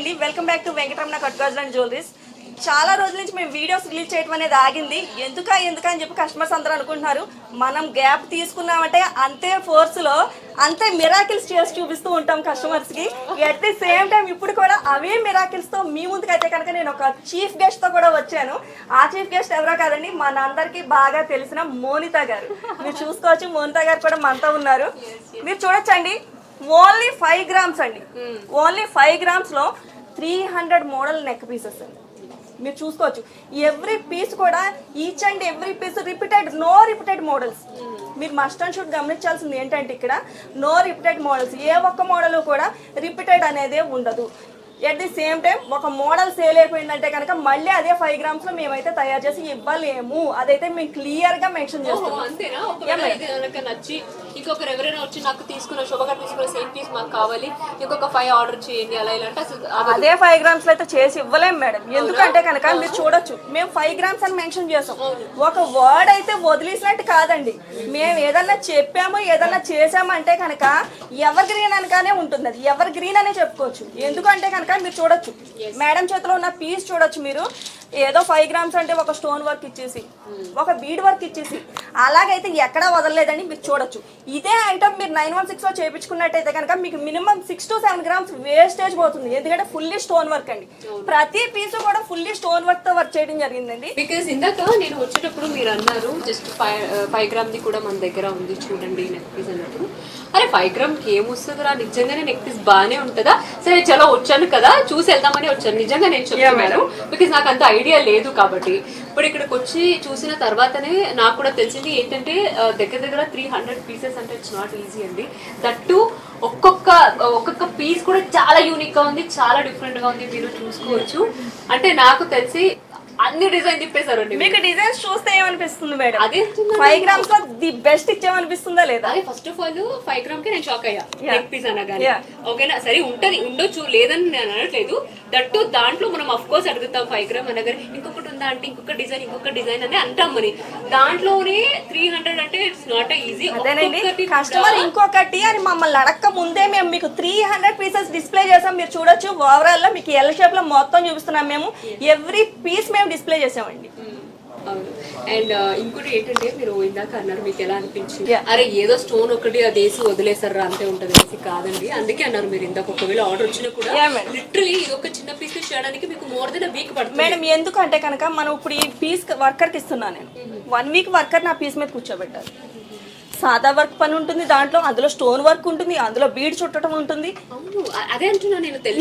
అండి welcome back to Venkataramana కట్గాజులు and jewelleries. చాలా రోజుల నుంచి మేము వీడియోస్ రిలీజ్ చేయడం అనేది ఆగింది. ఎందుకని చెప్పి కస్టమర్స్ అందరూ అనుకుంటున్నారు. మనం గ్యాప్ తీసుకున్నామంటే అంతే ఫోర్స్లో అంతే మిరాకిల్స్ చేసి చూపిస్తూ ఉంటాం కస్టమర్స్కి. ఎట్ ది సేమ్ టైం ఇప్పుడు కూడా అవే మిరాకిల్స్తో మీ ముందుకైతే కనుక నేను ఒక చీఫ్ గెస్ట్తో కూడా వచ్చాను. ఆ చీఫ్ గెస్ట్ ఎవరో కాదండి, మనందరికీ బాగా తెలిసిన మోనితా గారు. మీరు చూసుకోవచ్చు, మోనితా గారు కూడా మనతో ఉన్నారు. మీరు చూడొచ్చండి, ఓన్లీ 5 grams అండి. ఓన్లీ 5 grams లో 300 మోడల్ నెక్ పీసెస్ అండి. మీరు చూసుకోవచ్చు, ఎవ్రీ పీస్ కూడా each and every piece no repeated models. మీరు మస్ట్ అండ్ షుడ్ గమనించాల్సింది ఏంటంటే ఇక్కడ నో రిపీటెడ్ మోడల్స్. ఏ ఒక్క మోడల్ కూడా రిపీటెడ్ అనేది ఉండదు. ఎట్ ది సేమ్ టైం ఒక మోడల్ సేల్ అయిపోయిందంటే కనుక మళ్ళీ అదే 5 grams లో మేమైతే తయారు చేసి ఇవ్వలేము. అదైతే మేము క్లియర్ గా మెన్షన్ చేస్తాం. నచ్చి ఇంకొకరు ఎవరైనా వచ్చి నాకు తీసుకున్న శుభగా తీసుకున్న సేమ్ పీస్ మాకు కావాలి, ఇంకొక 5 ఆర్డర్ చేయండి అలా ఇలాంటి అదే 5 grams లో అయితే చేసి ఇవ్వలేము మేడం. ఎందుకంటే కనుక మీరు చూడొచ్చు, మేము 5 grams అని మెన్షన్ చేసాం. ఒక వర్డ్ అయితే వదిలేసినట్టు కాదండి. మేము ఏదన్నా చెప్పాము, ఏదన్నా చేసాము అంటే కనుక ఎవర్ గ్రీన్ అనగానే ఉంటుంది. అది ఎవర్ గ్రీన్ అనే చెప్పుకోవచ్చు. ఎందుకంటే కనుక మీరు చూడొచ్చు, మేడం చేతిలో ఉన్న పీస్ చూడొచ్చు. మీరు ఏదో 5 grams అంటే ఒక స్టోన్ వర్క్ ఇచ్చేసి, ఒక బీడ్ వర్క్ ఇచ్చేసి అలాగైతే ఎక్కడా వదలలేదని మీరు చూడొచ్చు. ఇదే ఐటమ్ మీరు 916 లో చేయించుకున్నట్టయితే కనుక మీకు మినిమం 6 to 7 grams వేస్టేజ్ పోతుంది. ఎందుకంటే ఫుల్లీ స్టోన్ వర్క్ అండి. ప్రతి పీస్ కూడా ఫుల్లీ స్టోన్ వర్క్ తో వర్క్ చేయడం జరిగిందండి. బికాస్ ఇందాక నేను వచ్చేటప్పుడు మీరు అన్నారు జస్ట్ 5 grams ది కూడా మన దగ్గర ఉంది చూడండి నెక్ పీస్ అన్నప్పుడు. అరే 5 grams కి ఏమొస్తుందిరా, నిజంగానే నెక్ పీస్ బాగానే ఉంటుందా? సరే చలో వచ్చాను కదా చూసి వెళ్దామని వచ్చాను. నిజంగా నేను చెప్పాను బికాస్ నాకు అంత ఐడియా లేదు కాబట్టి. ఇప్పుడు ఇక్కడికి వచ్చి చూసిన తర్వాతనే నాకు కూడా తెలిసింది ఏంటంటే దగ్గర 300 పీసెస్ అంటే ఇట్స్ నాట్ ఈజీ అండి. దట్టు ఒక్కొక్క పీస్ కూడా చాలా యూనిక్ గా ఉంది, చాలా డిఫరెంట్ గా ఉంది. మీరు చూసుకోవచ్చు. అంటే నాకు తెలిసి అన్ని డిజైన్ తిప్పేశారండి. మీకు డిజైన్స్ చూస్తే ఏమనిపిస్తుంది మేడం? అదే 5 grams లో ది బెస్ట్ ఇచ్చామనిపిస్తుందా లేదా? అదే ఫస్ట్ ఆఫ్ ఆల్ 5 grams కి నేను షాక్ అయ్యా నెక్ పీస్ అనగానే. ఓకేనా, సరే ఉండొచ్చు లేదని నేను అనట్లేదు. దట్టు దాంట్లో మనం అఫ్ కోర్స్ అడుగుతాం 5 grams అనగానే ఇంకొకటి ఉందా అంటే ఇంకొక డిజైన్ అని అంటాం. మరి దాంట్లోనే 300 అంటే ఇట్స్ నాట్ ఈజీ. కస్టమర్ ఇంకొకటి అని మమ్మల్ని అడక్క ముందే మేము మీకు 300 పీసెస్ డిస్ప్లే చేసాం. మీరు చూడొచ్చు, ఓవరాల్ లో మీకు ఎల్ షేప్ లో మొత్తం చూపిస్తున్నాం. మేము ఎవ్రీ పీస్ మేము డిస్ప్లే చేసామండి. అండ్ ఇంకోటి ఏంటంటే మీరు ఇందాక అన్నారు మీకు ఎలా అనిపించింది, అరే ఏదో స్టోన్ ఒకటి అది వేసి వదిలేసారా అంతే ఉంటది అనేసి. కాదండి, అందుకే అన్నారు మీరు ఇందాక ఒకవేళ ఆర్డర్ వచ్చినా కూడా లిటరలీ ఇది ఒక చిన్న పీస్ చేయడానికి మీకు మోర్ దెన్ వీక్ పడుతుంది మేడం. ఎందుకంటే కనుక మనం ఇప్పుడు ఈ పీస్ వర్కర్ కి ఇస్తున్నా నేను 1 week వర్కర్ నా పీస్ మీద కూర్చోబెట్టారు. సాదా వర్క్ పని ఉంటుంది దాంట్లో, అందులో స్టోన్ వర్క్ ఉంటుంది, అందులో బీడ్ చుట్టడం ఉంటుంది.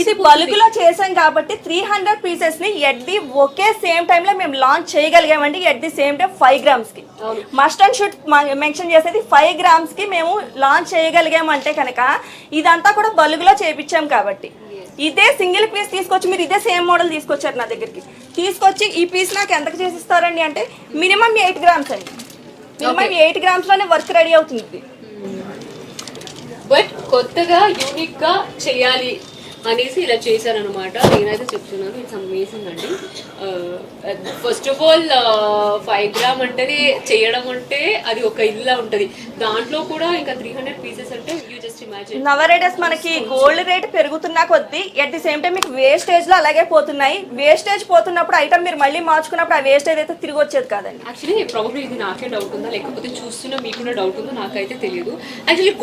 ఇది బల్క్ లో చేసాం కాబట్టి 300 పీసెస్ ని ఎట్ ది ఒకే సేమ్ టైమ్ లో మేము లాంచ్ చేయగలిగామండి. At the same time 5 grams కి మస్ట్ అండ్ షుడ్ మెన్షన్ చేసేది 5 grams కి మేము లాంచ్ చేయగలిగామంటే కనుక ఇదంతా కూడా బల్క్ లో చేపించాం కాబట్టి. ఇదే సింగిల్ పీస్ తీసుకొచ్చి మీరు ఇదే సేమ్ మోడల్ తీసుకొచ్చారు నా దగ్గరికి. తీసుకొచ్చి ఈ పీస్ నాకు ఎంతకు చేసిస్తారండి అంటే మినిమం 8 grams అండి. మినిమం 8 grams లోనే వర్క్ రెడీ అవుతుంది. బట్ కొత్తగా యూనిక్ గా చేయాలి అనేసి ఇలా చేశారనమాట. నేనైతే చెప్తున్నాను ఇట్స్ అమేజింగ్ అండి. ఫస్ట్ ఆఫ్ ఆల్ 5 grams అంటేనే చేయడం అంటే అది ఒక ఇల్లా ఉంటది. దాంట్లో కూడా ఇంకా 300 పీసెస్ అంటే యూ జస్ట్ ఇమాజిన్. నవరేడస్ మనకి గోల్డ్ రేట్ పెరుగుతున్నా కొద్దీ ఎట్ ది సేమ్ టైం మీకు వేస్టేజ్ లో అలాగే పోతున్నాయి. వేస్టేజ్ పోతున్నప్పుడు ఐటమ్ మీరు మళ్ళీ మార్చుకున్నప్పుడు ఆ వేస్టేజ్ అయితే తిరిగి వచ్చేది కాదండి. యాక్చువల్లీ ప్రాబ్లమ్ ఇది నాకే డౌట్ ఉందా లేకపోతే చూస్తున్నా మీకు కూడా డౌట్ ఉందో నాకైతే తెలియదు. యాక్చువల్లీ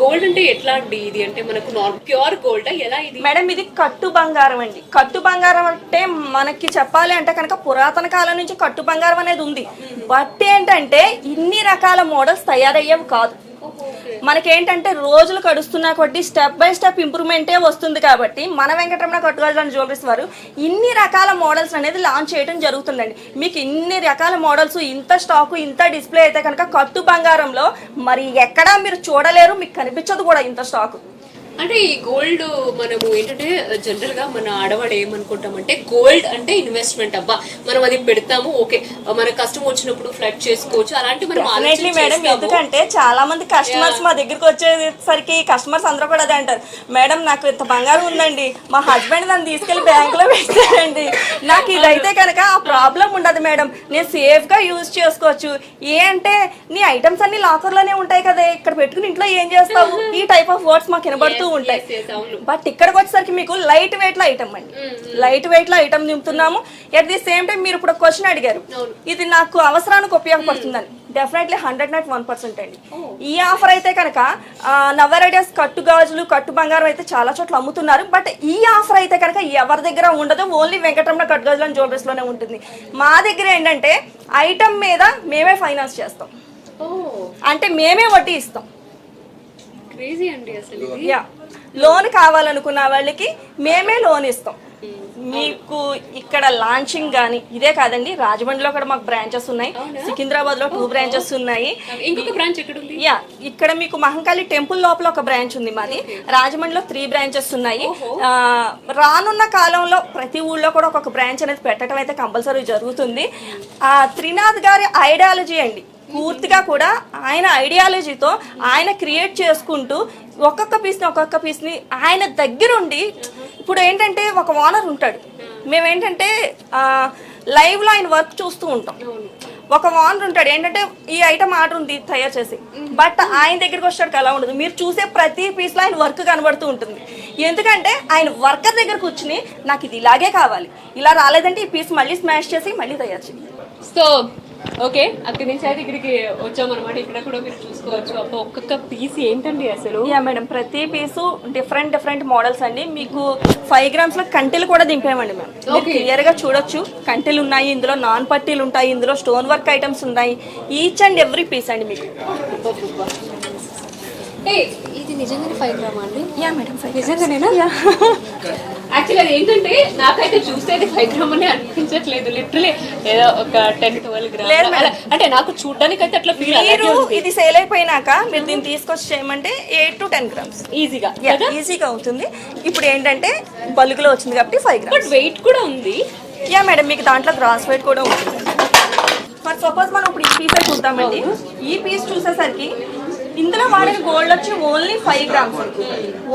గోల్డ్ అంటే ఎట్లా అండి? ఇది అంటే మనకు ప్యూర్ గోల్డ్ ఎలా ఇది మేడం? ఇది కట్టు బంగారం అండి. కట్టు బంగారం అంటే మనకి చెప్పాలి అంటే కనుక పురాతన కాలం నుంచి కట్టు బంగారం అనేది ఉంది. బట్ ఏంటంటే ఇన్ని రకాల మోడల్స్ తయారయ్యేవి కాదు. మనకేంటంటే రోజులు గడుస్తున్నా కొద్దీ స్టెప్ బై స్టెప్ ఇంప్రూవ్మెంటే వస్తుంది. కాబట్టి మన వెంకటరమణ కట్టుగాజులు అండ్ జ్యువెలరీస్ వారు ఇన్ని రకాల మోడల్స్ అనేది లాంచ్ చేయడం జరుగుతుందండి. మీకు ఇన్ని రకాల మోడల్స్, ఇంత స్టాకు, ఇంత డిస్ప్లే అయితే కనుక కట్టు బంగారంలో మరి ఎక్కడా మీరు చూడలేరు, మీకు కనిపించదు కూడా ఇంత స్టాకు. అంటే ఈ గోల్డ్ మనము ఏంటంటే జనరల్ గా మన ఆడవాడు ఏమనుకుంటామంటే గోల్డ్ అంటే ఇన్వెస్ట్మెంట్, అబ్బా మనం అది పెడతాము ఓకే మన కష్టం వచ్చినప్పుడు ఫ్లడ్ చేసుకోవచ్చు అలాంటి మనం మేడం. ఎందుకంటే చాలా మంది కస్టమర్స్ మా దగ్గరికి వచ్చేసరికి కస్టమర్స్ అందరూ కూడా అదే అంటారు, మేడం నాకు ఇంత బంగారం ఉందండి, మా హస్బెండ్ నన్ను తీసుకెళ్లి బ్యాంక్ లో పెట్టారండి, నాకు ఇదైతే కనుక ఆ ప్రాబ్లం ఉండదు మేడం, నేను సేఫ్ గా యూజ్ చేసుకోవచ్చు. ఏ అంటే నీ ఐటమ్స్ అన్ని లాకర్ లోనే ఉంటాయి కదా, ఇక్కడ పెట్టుకుని ఇంట్లో ఏం చేస్తావు? ఈ టైప్ ఆఫ్ వర్డ్స్ మాకు వినబడుతూ ఉంటాయి. అవును. బట్ ఇక్కడికి వచ్చేసరికి మీకు లైట్ వెయిట్ లో ఐటమ్ అండి, లైట్ వెయిట్ లో ఐటమ్ దింపుతున్నాము. ఎట్ ది సేమ్ టైం మీరు ఇప్పుడు క్వశ్చన్ అడిగారు, ఇది నాకు అవసరానికి ఉపయోగపడుతుందని. డెఫినెట్లీ 101% అండి. ఈ ఆఫర్ అయితే కనుక నవరైడర్స్ కట్టు గాజులు కట్టు బంగారం అయితే చాలా చోట్ల అమ్ముతున్నారు. బట్ ఈ ఆఫర్ అయితే కనుక ఎవరి దగ్గర ఉండదు, ఓన్లీ వెంకటరమణ కట్టు గాజులు అండ్ జ్యువెలరీస్ లోనే ఉంటుంది. మా దగ్గర ఏంటంటే ఐటమ్ మీద మేమే ఫైనాన్స్ చేస్తాం, అంటే మేమే వడ్డీ ఇస్తాం. క్రేజీ అండి అసలు. యా, లోన్ కావాలనుకున్న వాళ్ళకి మేమే లోన్ ఇస్తాం. మీకు ఇక్కడ లాంచింగ్ కానీ ఇదే కాదండి, రాజమండ్రిలో కూడా మాకు బ్రాంచెస్ ఉన్నాయి, సికింద్రాబాద్ లో 2 బ్రాంచెస్ ఉన్నాయి. ఇంకొక బ్రాంచ్ ఎక్కడ ఉంది? యా, ఇక్కడ మీకు మహంకాళి టెంపుల్ లోపల ఒక బ్రాంచ్ ఉంది మాది. రాజమండ్రిలో 3 బ్రాంచెస్ ఉన్నాయి. రానున్న కాలంలో ప్రతి ఊళ్ళో కూడా ఒక్కొక్క బ్రాంచ్ అనేది పెట్టడం అయితే కంపల్సరీ జరుగుతుంది. త్రినాథ్ గారి ఐడియాలజీ అండి, పూర్తిగా కూడా ఆయన ఐడియాలజీతో ఆయన క్రియేట్ చేసుకుంటూ ఒక్కొక్క పీస్ని ఆయన దగ్గరుండి, ఇప్పుడు ఏంటంటే ఒక ఓనర్ ఉంటాడు, మేమేంటంటే లైవ్లో ఆయన వర్క్ చూస్తూ ఉంటాం. ఒక ఓనర్ ఉంటాడు ఏంటంటే ఈ ఐటమ్ ఆర్డర్ ఉంది తయారు చేసి, బట్ ఆయన దగ్గరికి వచ్చాడు అలా ఉండదు. మీరు చూసే ప్రతి పీస్లో ఆయన వర్క్ కనబడుతూ ఉంటుంది. ఎందుకంటే ఆయన వర్కర్ దగ్గర కూర్చుని నాకు ఇది ఇలాగే కావాలి, ఇలా రాలేదంటే ఈ పీస్ మళ్ళీ స్మాష్ చేసి మళ్ళీ తయారు చేయాలి. సో ఓకే, అక్కడి నుంచి అయితే ఇక్కడికి వచ్చామన్నమాట. ఇక్కడ కూడా మీరు చూసుకోవచ్చు. అబ్బా, ఒక్కొక్క పీస్ ఏంటండి అసలు. యా మేడం, ప్రతి పీసు డిఫరెంట్ మోడల్స్ అండి. మీకు 5 గ్రామ్స్ లో కంటెలు కూడా దింపామండి మేము. క్లియర్ గా చూడొచ్చు, కంటెలు ఉన్నాయి, ఇందులో నాన్ పట్టీలు ఉంటాయి, ఇందులో స్టోన్ వర్క్ ఐటమ్స్ ఉన్నాయి. ఈచ్ అండ్ ఎవ్రీ పీస్ అండి మీకు. ఇది నిజంగానే 5 గ్రామ్ అండి? Yeah madam, నిజంగానేనా? యాక్చువల్లీ అది ఏంటంటే నాకైతే చూస్తే అది 5 గ్రామ్ అని అనిపించట్లేదు. లిటరలీ ఏదో ఒక 10-12 గ్రామ్ అంటే నాకు చూడడానికి అయితే అట్లా ఫీల్. మీరు ఇది సేల్ అయిపోయినాక మీరు దీన్ని తీసుకొచ్చి చేయమంటే 8 to 10 గ్రామ్స్ ఈజీగా అవుతుంది. ఇప్పుడు ఏంటంటే బల్క్లో వచ్చింది కాబట్టి 5 గ్రామ్స్. బట్ వెయిట్ కూడా ఉంది. యా మేడం, మీకు దాంట్లో గ్రాస్ వెయిట్ కూడా ఉంటుంది. ఫర్ సపోజ్ మనం ఇప్పుడు ఈ పీస్ చూద్దామండి. ఈ పీస్ చూసేసరికి ఇందులో వాడిన గోల్డ్ వచ్చి ఓన్లీ 5 గ్రామ్స్.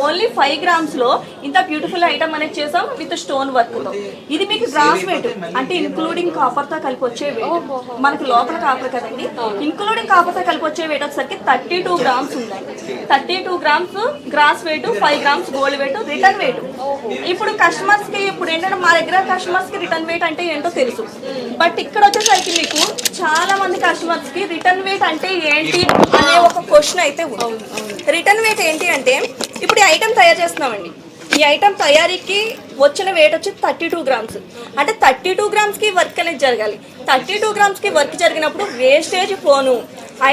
ఓన్లీ 5 గ్రామ్స్ లో ఇంత బ్యూటిఫుల్ ఐటమ్ అనేది చేసాం విత్ స్టోన్ వర్క్ తో. ఇది మీకు గ్రాస్ వెయిట్ అంటే ఇంక్లూడింగ్ కాపర్ తో కలిపి వచ్చే వెయిట్. మనకి లోపల కాపర్ కదండి, ఇంక్లూడింగ్ కాపర్ తో కలిపి వచ్చే వెయిట్ వచ్చేసరికి 32 గ్రామ్స్ ఉందండి. 32 grams gross weight, 5 grams gold weight, return weight. ఇప్పుడు కస్టమర్స్ కి ఇప్పుడు ఏంటంటే మా దగ్గర కస్టమర్స్ కి రిటర్న్ వెయిట్ అంటే ఏంటో తెలుసు. బట్ ఇక్కడ వచ్చేసరికి మీకు చాలా మంది కస్టమర్స్ కి రిటర్న్ వెయిట్ అంటే ఏంటి అనే ఒక క్వశ్చన్ అయితే ఉంది. రిటర్న్ వెయిట్ ఏంటి అంటే ఇప్పుడు ఈ ఐటమ్ తయారు చేస్తున్నామండి. ఈ ఐటమ్ తయారీకి వచ్చిన వెయిట్ వచ్చి 32 గ్రామ్స్. అంటే 32 గ్రామ్స్ కి వర్క్ అనేది జరగాలి. 32 గ్రామ్స్ కి వర్క్ జరిగినప్పుడు వేస్టేజ్ పోను,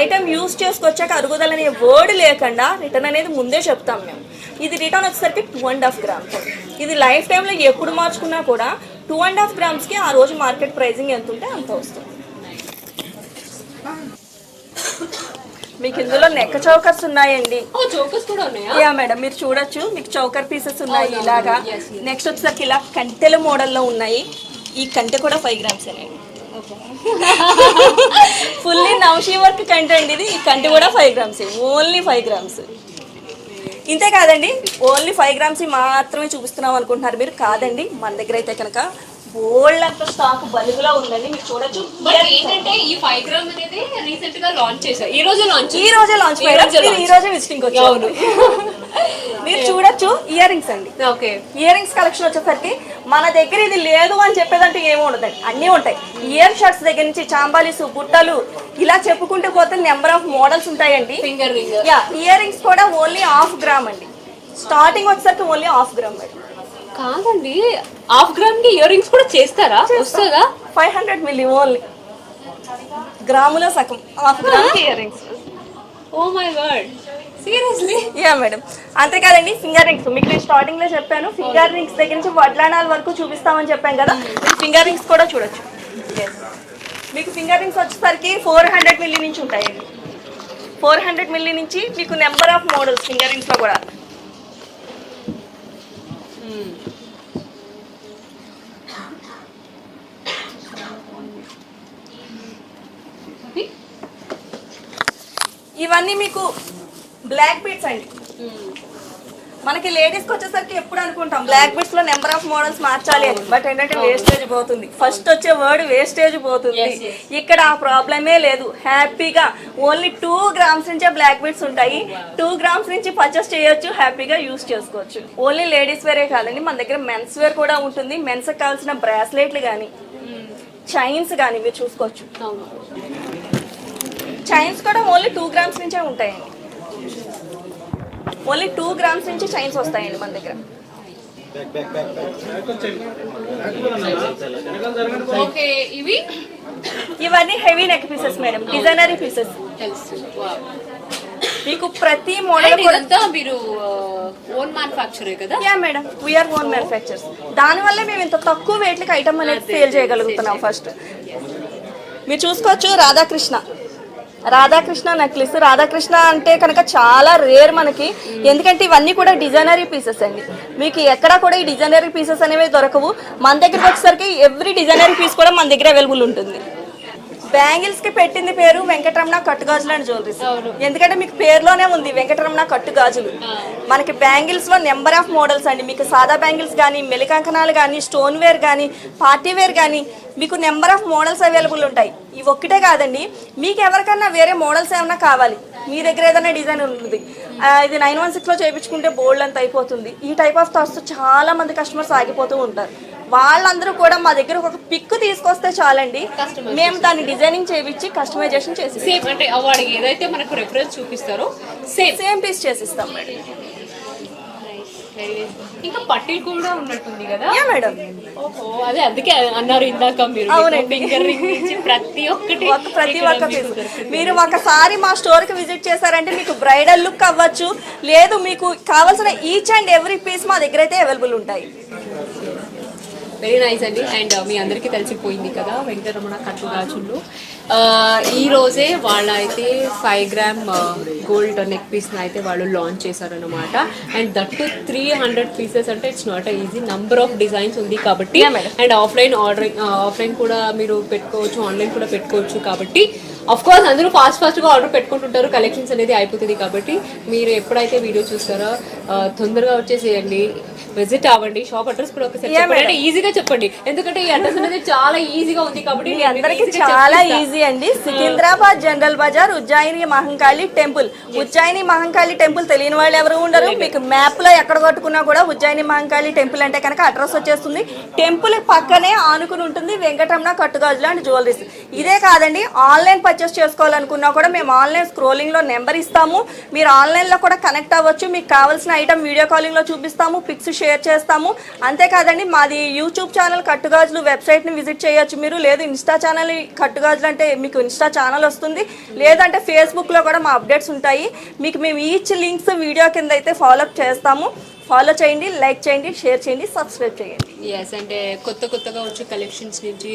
ఐటమ్ యూజ్ చేసుకొచ్చాక అరుగుదల అనే వర్డ్ లేకుండా రిటర్న్ అనేది ముందే చెప్తాం మేము. ఇది రిటర్న్ వచ్చేసరికి 2.5 గ్రామ్స్. ఇది లైఫ్ టైంలో ఎప్పుడు మార్చుకున్నా కూడా 2.5 గ్రామ్స్కి ఆ రోజు మార్కెట్ ప్రైజింగ్ ఎంత ఉంటే అంత వస్తుంది. మీకు ఇందులో నెక్ చౌకర్స్ ఉన్నాయండి. చౌకర్స్ కూడా ఉన్నాయా? యా మేడం, మీరు చూడొచ్చు, మీకు చౌకర్ పీసెస్ ఉన్నాయి ఇలాగా. నెక్స్ట్ వచ్చేసరికి ఇలా కంటెల మోడల్లో ఉన్నాయి. ఈ కంటె కూడా 5 గ్రామ్స్ అండి. ఫుల్లీ నౌషీ వర్క్ కంటె అండి ఇది. ఈ కంటె కూడా 5 గ్రామ్స్, ఓన్లీ 5 గ్రామ్స్. ఇంతే కాదండి, ఓన్లీ 5 గ్రామ్స్ మాత్రమే చూపిస్తున్నాం అనుకుంటున్నారు మీరు. కాదండి, మన దగ్గర అయితే కనుక బోల్డ్ అంత స్టాక్ బల్క్లో ఉందండి. మీరు చూడొచ్చు. ఏంటంటే ఈ 5 గ్రామ్ అనేది రీసెంట్ గా లాంచ్ చేశారు. ఈ రోజే లాంచ్ విజిటింగ్ వచ్చాను. మీరు చూడొచ్చు, ఇయర్ రింగ్స్ అండి. ఓకే, ఇయర్ రింగ్స్ కలెక్షన్ వచ్చేసరికి మన దగ్గర ఇది లేదు అని చెప్పేదంటే ఏమో ఉండదండి, అన్నీ ఉంటాయి. ఇయర్ షర్ట్స్ దగ్గర నుంచి చాంబాలీసు, బుట్టలు, ఇలా చెప్పుకుంటూ పోతే నెంబర్ ఆఫ్ మోడల్స్ ఉంటాయండి. Finger ring. Yeah, ear rings కూడా ఓన్లీ 1/2 గ్రామ్ అండి. స్టార్టింగ్ వచ్చేసరికి ఓన్లీ 1/2 గ్రామ్ మేడం. కాదండి, 1/2 గ్రామ్ కి ఇయర్ రింగ్స్ కూడా చేస్తారా? వస్తుందా? 500 మిల్లీ ఓన్లీ గ్రాములో సగం 1/2 గ్రామ్ కి ear rings. Oh my god, seriously? Ya madam. అంతేకాదండి, ఫింగర్ రింగ్స్ మీకు నేను స్టార్టింగ్ లో చెప్పాను. ఫింగర్ రింగ్స్ దగ్గర నుంచి వడ్లానాల వరకు చూపిస్తామని చెప్పాను కదా. ఫింగర్ రింగ్స్ కూడా చూడొచ్చు. మీకు ఫింగర్ రింగ్స్ వచ్చేసరికి 400 మిల్లీ నుంచి ఉంటాయండి. 400 మిల్లీ నుంచి మీకు number of models finger rings లో కూడా. ఇవన్నీ మీకు బ్లాక్ బీడ్స్ అండి. మనకి లేడీస్ కి వచ్చేసరికి ఎప్పుడు అనుకుంటాం బ్లాక్ బిట్స్ లో నెంబర్ ఆఫ్ మోడల్స్ మార్చాలి అని, బట్ ఏంటంటే వేస్టేజ్ పోతుంది. ఫస్ట్ వచ్చే వర్డ్ వేస్టేజ్ పోతుంది. ఇక్కడ ఆ ప్రాబ్లమే లేదు. హ్యాపీగా ఓన్లీ 2 grams నుంచే బ్లాక్ బిట్స్ ఉంటాయి. 2 grams నుంచి పర్చేస్ చేయొచ్చు, హ్యాపీగా యూస్ చేసుకోవచ్చు. ఓన్లీ లేడీస్ వేరే కాదండి, మన దగ్గర మెన్స్ వేర్ కూడా ఉంటుంది. మెన్స్ కి కావాల్సిన బ్రాస్లెట్లు కానీ చైన్స్ కానీ మీరు చూసుకోవచ్చు. చైన్స్ కూడా ఓన్లీ 2 grams నుంచే ఉంటాయండి. ఓన్లీ 2 grams నుంచి చైన్స్ వస్తాయండి మన దగ్గర. ఓకే, ఇవన్నీ heavy neck pieces madam, designery pieces. మీకు ప్రతి మోడల్ కూడా మీరు ఓన్ మ్యానుఫ్యాక్చరే కదా? Ya madam, we are own manufacturers. దానివల్ల మేము ఇంత తక్కువ వెయిట్లకి ఐటమ్ అనేది సేల్ చేయగలుగుతున్నాం. ఫస్ట్ మీరు చూసుకోవచ్చు రాధాకృష్ణ నెక్లెస్. రాధాకృష్ణ అంటే కనుక చాలా రేర్ మనకి, ఎందుకంటే ఇవన్నీ కూడా డిజైనరీ పీసెస్ అండి. మీకు ఎక్కడా కూడా ఈ డిజైనరీ పీసెస్ అనేవి దొరకవు. మన దగ్గరకు వచ్చేసరికి ఎవ్రీ డిజైనరీ పీస్ కూడా మన దగ్గర అవైలబుల్ ఉంటుంది. బ్యాంగిల్స్ కి పెట్టింది పేరు వెంకటరమణ కట్టుగాజులు అండ్ జ్యువెలరీస్, ఎందుకంటే మీకు పేరులోనే ఉంది వెంకటరమణ కట్టుగాజులు. మనకి బ్యాంగిల్స్ లో నెంబర్ ఆఫ్ మోడల్స్ అండి. మీకు సాదా బ్యాంగిల్స్ కానీ, మెలికంకణాలు కానీ, స్టోన్ వేర్ కానీ, పార్టీ వేర్ కానీ, మీకు నెంబర్ ఆఫ్ మోడల్స్ అవైలబుల్ ఉంటాయి. ఇవి ఒక్కటే కాదండి, మీకు ఎవరికన్నా వేరే మోడల్స్ ఏమన్నా కావాలి, మీ దగ్గర ఏదైనా డిజైన్ ఉంటుంది, ఇది 916 లో చేయించుకుంటే బోల్డ్ అంత అయిపోతుంది. ఈ టైప్ ఆఫ్ థాట్స్ చాలా మంది కస్టమర్స్ ఆగిపోతూ ఉంటారు. వాళ్ళందరూ కూడా మా దగ్గర ఒక పిక్ తీసుకొస్తే చాలండి, మేము దాన్ని డిజైనింగ్ చేయించి కస్టమైజేషన్ చేసి సేమ్ అంటే వాడికి ఏదైతే మనకు రెఫరెన్స్ చూపిస్తారో సేమ్ పీస్ చేసిస్తాం మేడం. ఇంకా పట్టీలు కూడా ఉన్నట్టుంది కదా? Ya madam. ఓహో, అదే అందుకే అన్నారు ఇందాక మీరు. అవునండి, ఫింగర్ రింగ్ నుంచి ప్రతి ఒక్క పీస్ మీరు ఒకసారి మా స్టోర్ కి విజిట్ చేశారంటే మీకు బ్రైడల్ లుక్ అవ్వచ్చు, లేదు మీకు కావాల్సిన ఈచ్ అండ్ ఎవ్రీ పీస్ మా దగ్గర అయితే అవైలబుల్ ఉంటాయి. వెరీ నైస్ అండి. అండ్ మీ అందరికీ తెలిసిపోయింది కదా వెంకటరమణ కట్టుగాజులు. ఈ రోజే వాళ్ళు అయితే 5 gram గోల్డ్ నెక్ పీస్ని అయితే వాళ్ళు లాంచ్ చేశారనమాట. అండ్ దట్టు 300 pieces అంటే it's not easy. Number of designs ఉంది కాబట్టి, అండ్ ఆఫ్లైన్ కూడా మీరు పెట్టుకోవచ్చు, ఆన్లైన్ కూడా పెట్టుకోవచ్చు. కాబట్టి ఆఫ్ కోర్స్ అందరూ ఫాస్ట్గా ఆర్డర్ పెట్టుకుంటుంటారు, కలెక్షన్స్ అనేది అయిపోతుంది. కాబట్టి మీరు ఎప్పుడైతే వీడియో చూస్తారో తొందరగా వచ్చేసేయండి, విజిట్ అవ్వండి. షాప్ అడ్రస్ కూడా ఒకసారి చెప్పండి, ఈజీగా చెప్పండి, ఎందుకంటే ఈ అడ్రస్ అనేది చాలా ఈజీగా ఉంది కాబట్టి అందరికి చాలా ఈజీ అండి. సికింద్రాబాద్ జనరల్ బజార్, ఉజ్జాయిని మహంకాళి టెంపుల్. ఉజ్జాయిని మహంకాళి టెంపుల్ తెలియని వాళ్ళు ఎవరు ఉండరు. మీకు మ్యాప్ లో ఎక్కడ కొట్టుకున్నా కూడా ఉజ్జాయిని మహంకాళి టెంపుల్ అంటే కనుక అడ్రస్ వచ్చేస్తుంది. టెంపుల్ పక్కనే ఆనుకుని ఉంటుంది వెంకటరమణ కట్టుగాజులు అండ్ జ్యువెలరీస్. ఇదే కాదండి, ఆన్లైన్ పర్చేస్ చేసుకోవాలనుకున్నా కూడా మేము ఆన్లైన్ స్క్రోలింగ్ లో నెంబర్ ఇస్తాము, మీరు ఆన్లైన్ లో కూడా కనెక్ట్ అవ్వచ్చు. మీకు కావాల్సిన ఐటమ్ వీడియో కాలింగ్ లో చూపిస్తాము, పిక్స్ షేర్ చేస్తాము. అంతేకాదండి, మాది యూట్యూబ్ ఛానల్ కట్టుగాజులు వెబ్సైట్ ని విజిట్ చేయొచ్చు మీరు, లేదు ఇన్స్టా ఛానల్ కట్టుగాజులు అంటే మీకు ఇన్స్టా ఛానల్ వస్తుంది, లేదంటే ఫేస్బుక్ లో కూడా మా అప్డేట్స్ ఉంటాయి. మీకు మేము ఈచ్ లింక్స్ వీడియో కింద అయితే ఫాలో అప్ చేస్తాము. ఫాలో చేయండి, లైక్ చేయండి, షేర్ చేయండి, సబ్స్క్రైబ్ చేయండి. ఎస్, అంటే కొత్తగా వచ్చే కలెక్షన్స్ నుంచి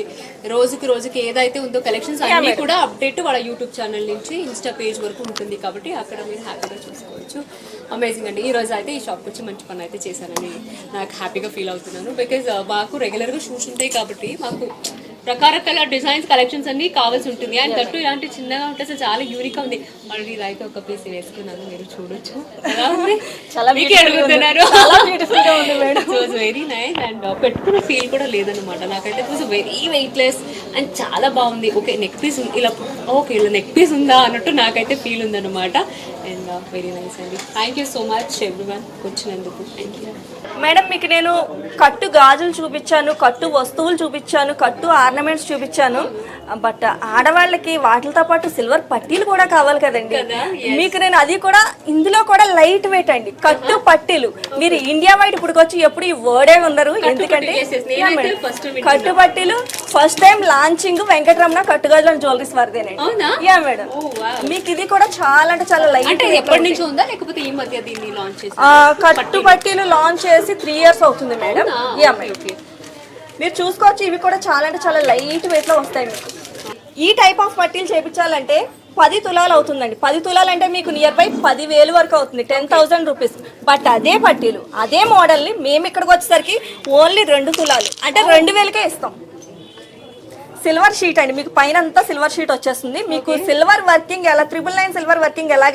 రోజుకి ఏదైతే ఉందో కలెక్షన్స్ అన్ని కూడా అప్డేట్ వాళ్ళ యూట్యూబ్ ఛానల్ నుంచి ఇన్స్టా పేజ్ వరకు ఉంటుంది. కాబట్టి అక్కడ మీరు హ్యాపీగా చూసుకోవచ్చు. అమేజింగ్ అండి. ఈ రోజు అయితే ఈ షాప్కి వచ్చి మంచి పని అయితే చేశానని నాకు హ్యాపీగా ఫీల్ అవుతున్నాను. బికాజ్ మాకు రెగ్యులర్గా షూస్ ఉంటాయి కాబట్టి మాకు రకరకాల డిజైన్స్ కలెక్షన్స్ అన్ని కావాల్సి ఉంటుంది. అండ్ దట్టు ఇలాంటి చిన్నగా ఉంటే అసలు చాలా యూనిక్ ఉంది. మళ్ళీ ఇదైతే ఒక పీస్ వేసుకున్నాను, మీరు చూడొచ్చు. Very nice. అండ్ పెట్టుకున్న ఫీల్ కూడా లేదనమాట నాకైతే. It was very weightless and చాలా బాగుంది. ఓకే, నెక్ పీస్ ఇలా నెక్ పీస్ ఉందా అన్నట్టు నాకైతే ఫీల్ ఉందన్నమాట. అండ్ వెరీ నైస్ అండి. Thank you so much everyone వచ్చినందుకు. Thank you madam. మీకు నేను కట్టు గాజులు చూపించాను, కట్టు వస్తువులు చూపించాను, కట్టు ఆర్నమెంట్స్ చూపించాను. బట్ ఆడవాళ్ళకి వాటితో పాటు సిల్వర్ పట్టీలు కూడా కావాలి కదండి. మీకు నేను అది కూడా, ఇందులో కూడా లైట్ వెయిట్ అండి కట్టు పట్టీలు. మీరు ఇండియా వైడ్ ఇప్పుడు వచ్చి ఎప్పుడు ఈ వర్డే ఉండరు, ఎందుకంటే కట్టు పట్టీలు ఫస్ట్ టైం లాంచింగ్ వెంకటరమణ కట్టుగాజులు అండ్ జ్యువెలరీస్ వారిదేనండి. Yeah madam. మీకు ఇది కూడా చాలా అంటే చాలా లైట్. ఎప్పటి నుంచి ఉందా లేకపోతే ఈ మధ్య దీన్ని లాంచ్ చేసి? కట్టు పట్టీలు లాంచ్ చేసి 3 years అవుతుంది మేడం. Yeah madam. మీరు చూసుకోవచ్చు, ఇవి కూడా చాలా అంటే చాలా లైట్ వెయిట్ లో వస్తాయి. మీకు ఈ టైప్ ఆఫ్ పట్టీలు చేయించాలంటే 10 తులాలు అవుతుందండి. 10 తులాలు అంటే మీకు నియర్ బై 10,000 వరకు అవుతుంది, 10,000 రూపీస్. బట్ అదే పట్టీలు అదే మోడల్ని మేము ఇక్కడికి వచ్చేసరికి ఓన్లీ 2 తులాలు అంటే 2,000కే ఇస్తాం. సిల్వర్ షీట్ అండి, మీకు పైన అంతా సిల్వర్ షీట్ వచ్చేస్తుంది. మీకు సిల్వర్ వర్కింగ్ ఎలా 999 సిల్వర్ వర్కింగ్ ఎలాగైతే